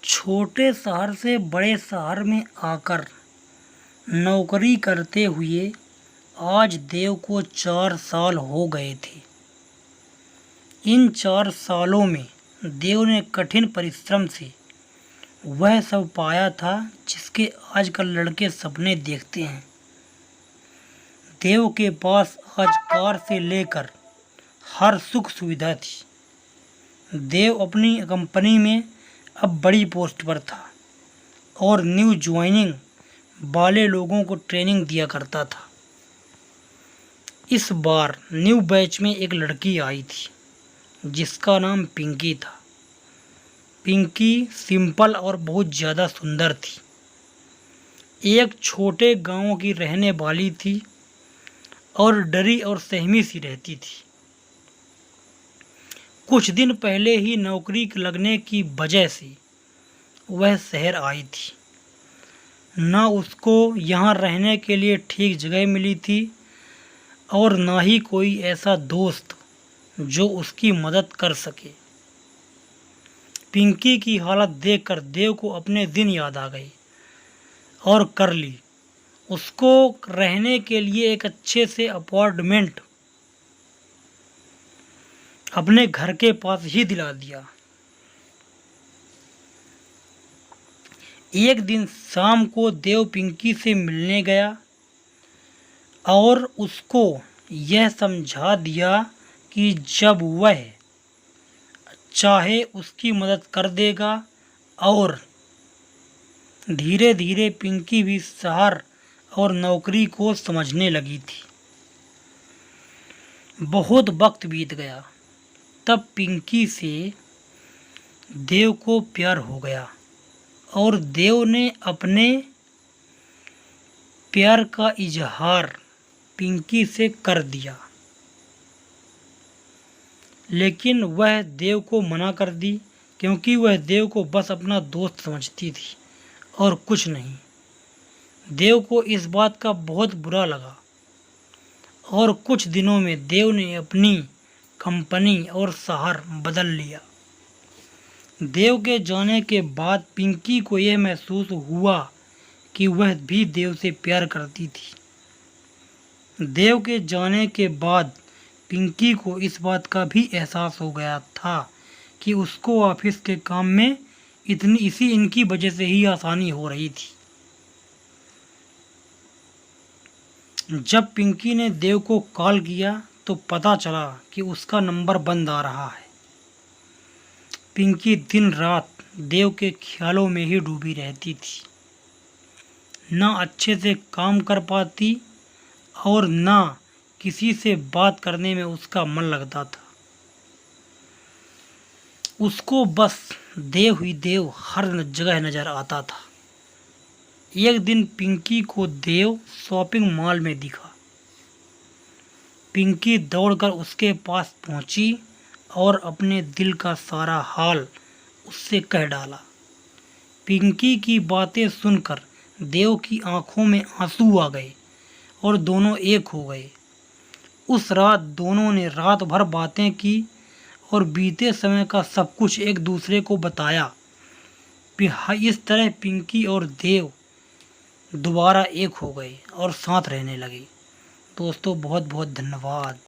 छोटे शहर से बड़े शहर में आकर नौकरी करते हुए आज देव को 4 साल हो गए थे। इन 4 सालों में देव ने कठिन परिश्रम से वह सब पाया था जिसके आजकल लड़के सपने देखते हैं। देव के पास आज कार से लेकर हर सुख सुविधा थी। देव अपनी कंपनी में अब बड़ी पोस्ट पर था और न्यू ज्वाइनिंग वाले लोगों को ट्रेनिंग दिया करता था। इस बार न्यू बैच में एक लड़की आई थी जिसका नाम पिंकी था। पिंकी सिंपल और बहुत ज़्यादा सुंदर थी। एक छोटे गांव की रहने वाली थी और डरी और सहमी सी रहती थी। कुछ दिन पहले ही नौकरी लगने की वजह से वह शहर आई थी। ना उसको यहाँ रहने के लिए ठीक जगह मिली थी और ना ही कोई ऐसा दोस्त जो उसकी मदद कर सके। पिंकी की हालत देखकर देव को अपने दिन याद आ गए और कर ली। उसको रहने के लिए एक अच्छे से अपार्टमेंट अपने घर के पास ही दिला दिया। एक दिन शाम को देव पिंकी से मिलने गया और उसको यह समझा दिया कि जब वह चाहे उसकी मदद कर देगा और धीरे धीरे पिंकी भी शहर और नौकरी को समझने लगी थी। बहुत वक्त बीत गया तब पिंकी से देव को प्यार हो गया और देव ने अपने प्यार का इजहार पिंकी से कर दिया, लेकिन वह देव को मना कर दी क्योंकि वह देव को बस अपना दोस्त समझती थी और कुछ नहीं। देव को इस बात का बहुत बुरा लगा और कुछ दिनों में देव ने अपनी कंपनी और शहर बदल लिया। देव के जाने के बाद पिंकी को यह महसूस हुआ कि वह भी देव से प्यार करती थी। देव के जाने के बाद पिंकी को इस बात का भी एहसास हो गया था कि उसको ऑफिस के काम में इनकी वजह से ही आसानी हो रही थी। जब पिंकी ने देव को कॉल किया तो पता चला कि उसका नंबर बंद आ रहा है। पिंकी दिन रात देव के ख्यालों में ही डूबी रहती थी। ना अच्छे से काम कर पाती और ना किसी से बात करने में उसका मन लगता था। उसको बस देव ही देव हर जगह नजर आता था। एक दिन पिंकी को देव शॉपिंग मॉल में दिखा। पिंकी दौड़कर उसके पास पहुंची और अपने दिल का सारा हाल उससे कह डाला। पिंकी की बातें सुनकर देव की आंखों में आंसू आ गए और दोनों एक हो गए। उस रात दोनों ने रात भर बातें की और बीते समय का सब कुछ एक दूसरे को बताया। इस तरह पिंकी और देव दोबारा एक हो गए और साथ रहने लगे। दोस्तों बहुत बहुत धन्यवाद।